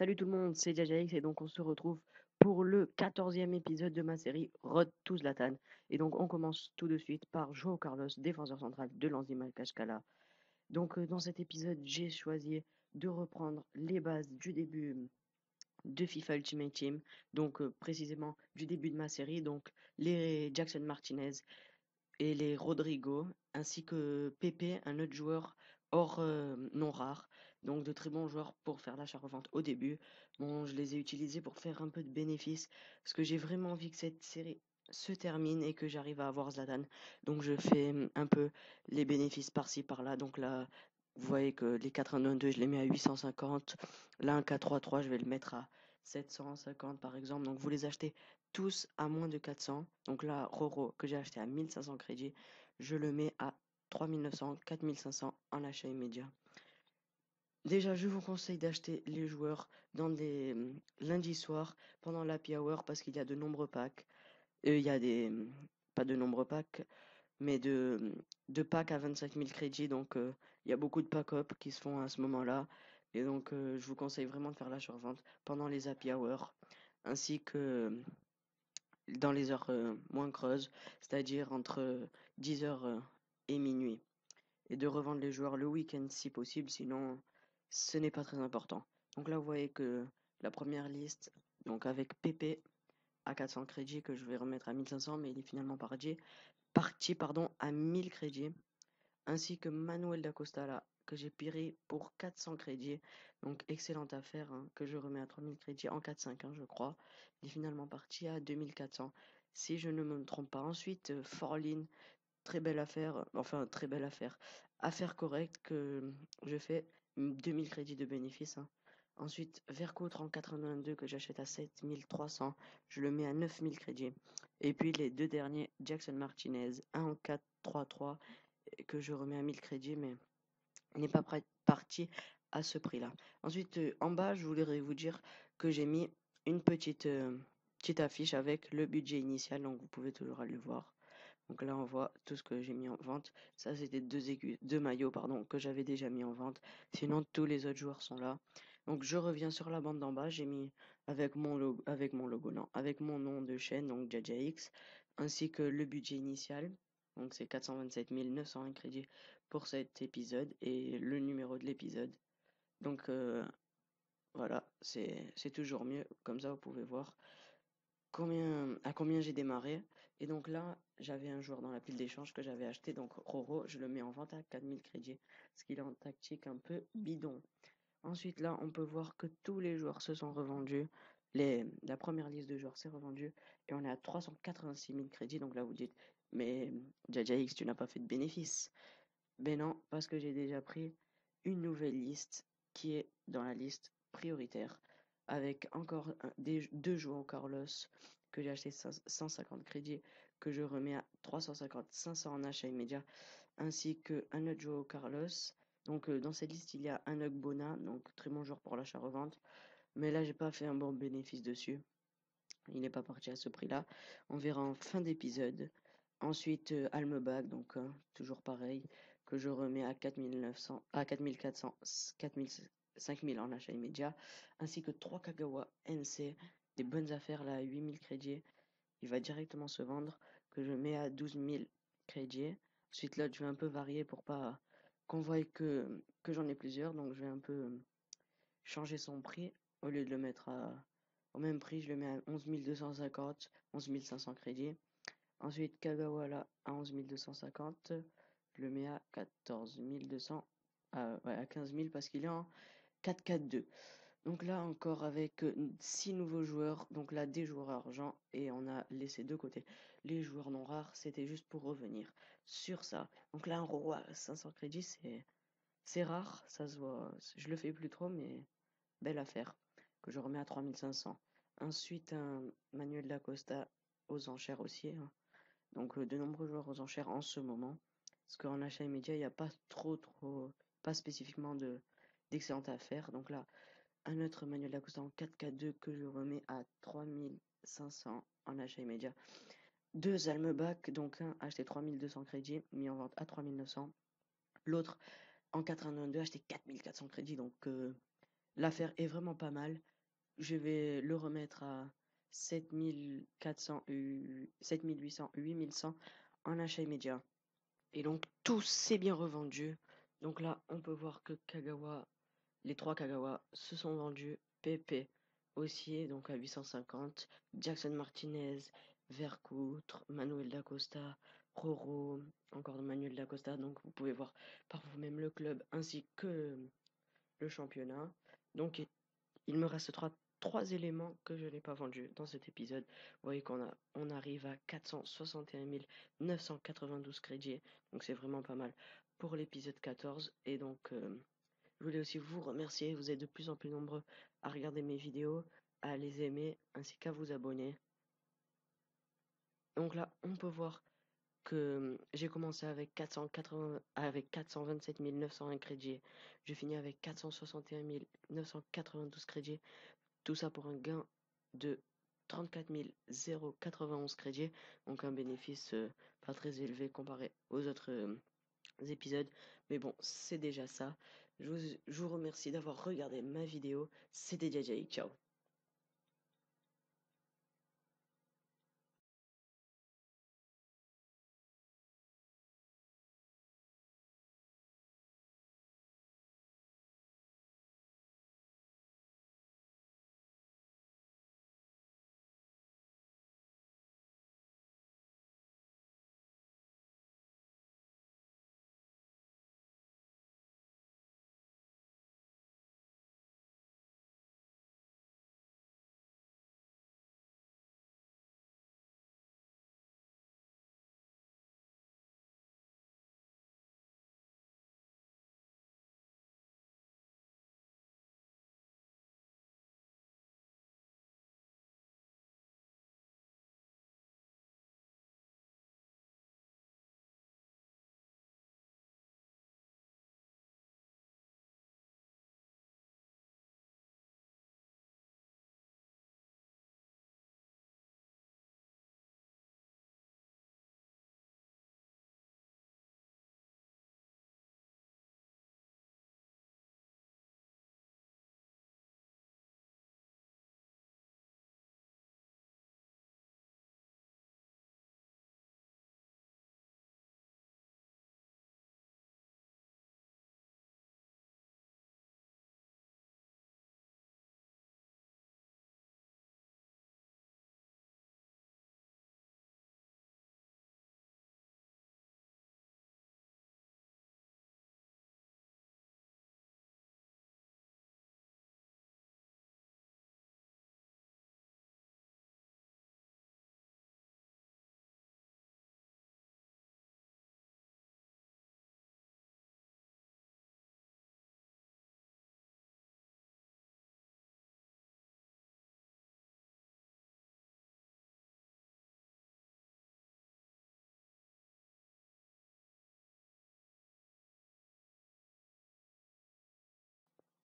Salut tout le monde, c'est Jajax et donc on se retrouve pour le 14e épisode de ma série Road to Zlatan. Et donc on commence tout de suite par Joao Carlos, défenseur central de l'Anzima Kashkala. Donc dans cet épisode, j'ai choisi de reprendre les bases du début de FIFA Ultimate Team, donc précisément du début de ma série, donc les Jackson Martinez et les Rodrigo, ainsi que Pepe, un autre joueur hors non rare. Donc de très bons joueurs pour faire l'achat-revente au début. Bon, je les ai utilisés pour faire un peu de bénéfices, parce que j'ai vraiment envie que cette série se termine et que j'arrive à avoir Zlatan. Donc je fais un peu les bénéfices par-ci par-là. Donc là, vous voyez que les 4-1-2, je les mets à 850. Là, un 4-3-3, je vais le mettre à 750 par exemple. Donc vous les achetez tous à moins de 400. Donc là, Roro, que j'ai acheté à 1500 crédits, je le mets à 3900, 4500 en achat immédiat. Déjà, je vous conseille d'acheter les joueurs dans des lundis soirs pendant l'happy hour parce qu'il y a de nombreux packs. Il y a des, pas de nombreux packs, mais de packs à 25 000 crédits. Donc, il y a beaucoup de pack-up qui se font à ce moment-là. Et donc, je vous conseille vraiment de faire l'achat-revente pendant les happy hours, ainsi que dans les heures moins creuses, c'est-à-dire entre 10 heures et minuit, et de revendre les joueurs le week-end si possible, sinon ce n'est pas très important. Donc là, vous voyez que la première liste, donc avec Pepe à 400 crédits que je vais remettre à 1500, mais il est finalement parti à 1000 crédits, ainsi que Manuel D'Acosta là, que j'ai piré pour 400 crédits. Donc excellente affaire hein, que je remets à 3000 crédits en 4-5 je crois. Il est finalement parti à 2400. Si je ne me trompe pas. Ensuite, Forlin, très belle affaire, enfin très belle affaire. Affaire correcte que je fais 2000 crédits de bénéfice. Hein. Ensuite, Vercoutre en 82 que j'achète à 7300, je le mets à 9000 crédits. Et puis les deux derniers, Jackson Martinez, un en 4-3-3 que je remets à 1000 crédits, mais n'est pas parti à ce prix-là. Ensuite, en bas, je voudrais vous dire que j'ai mis une petite affiche avec le budget initial, donc vous pouvez toujours aller voir. Donc là, on voit tout ce que j'ai mis en vente. Ça, c'était deux maillots que j'avais déjà mis en vente. Sinon, tous les autres joueurs sont là. Donc, je reviens sur la bande d'en bas. J'ai mis avec mon logo, non, avec mon nom de chaîne, donc JJX, ainsi que le budget initial. Donc, c'est 427 901 crédits pour cet épisode et le numéro de l'épisode. Donc, voilà, c'est toujours mieux. Comme ça, vous pouvez voir à combien j'ai démarré. Et donc là, j'avais un joueur dans la pile d'échange que j'avais acheté. Donc Roro, je le mets en vente à 4000 crédits. Ce qui est en tactique un peu bidon. Ensuite, là, on peut voir que tous les joueurs se sont revendus. La première liste de joueurs s'est revendue. Et on est à 386 000 crédits. Donc là, vous dites, mais JJX, tu n'as pas fait de bénéfice. Ben non, parce que j'ai déjà pris une nouvelle liste qui est dans la liste prioritaire avec encore deux joueurs Carlos que j'ai acheté 150 crédits que je remets à 350, 500 en achat immédiat ainsi qu'un autre joueur Carlos. Donc dans cette liste il y a un Bona, donc très bon joueur pour l'achat-revente. Mais là j'ai pas fait un bon bénéfice dessus. Il n'est pas parti à ce prix-là. On verra en fin d'épisode. Ensuite, Almebag, donc toujours pareil, que je remets à 4900, à 4400, 4000, 5000 en achat immédiat, ainsi que 3 Kagawa NC, des bonnes affaires là à 8000 crédits. Il va directement se vendre, que je mets à 12 000 crédits. Ensuite, là, je vais un peu varier pour pas qu'on voie que j'en ai plusieurs, donc je vais un peu changer son prix au lieu de le mettre au même prix, je le mets à 11 250, 11 500 crédits. Ensuite, Kagawala à 11 250, je le mets à 14 200, à 15 000 parce qu'il est en 4-4-2. Donc là encore avec 6 nouveaux joueurs, donc là des joueurs argent et on a laissé de côté les joueurs non rares, c'était juste pour revenir sur ça. Donc là un roi à 500 crédits c'est rare, ça se voit, je le fais plus trop mais belle affaire que je remets à 3500. Ensuite, un Manuel Dacosta aux enchères aussi. Hein. Donc, de nombreux joueurs aux enchères en ce moment. Parce qu'en achat immédiat, il n'y a pas pas spécifiquement d'excellentes affaires. Donc là, un autre Manuel Dacosta en 4K2 que je remets à 3500 en achat immédiat. Deux Almebach, donc un acheté 3200 crédits, mis en vente à 3900. L'autre en 4-1-2 acheté 4400 crédits. Donc, l'affaire est vraiment pas mal. je vais le remettre à 7400, 7800, 8100 en achat immédiat. Et donc tout s'est bien revendu. Donc là, on peut voir que les trois Kagawa se sont vendus. Pepe aussi, donc à 850. Jackson Martinez, Vercoutre, Manuel Dacosta, Roro, encore Manuel Dacosta. Donc vous pouvez voir par vous-même le club ainsi que le championnat. Donc il me reste trois éléments que je n'ai pas vendus dans cet épisode. Vous voyez on arrive à 461 992 crédits. Donc c'est vraiment pas mal pour l'épisode 14. Et donc je voulais aussi vous remercier. Vous êtes de plus en plus nombreux à regarder mes vidéos, à les aimer ainsi qu'à vous abonner. Donc là, on peut voir que j'ai commencé avec 427 901 crédits. Je finis avec 461 992 crédits. Tout ça pour un gain de 34 091 crédits. Donc un bénéfice pas très élevé comparé aux autres épisodes. Mais bon, c'est déjà ça. Je vous remercie d'avoir regardé ma vidéo. C'était Djadjaï. Ciao.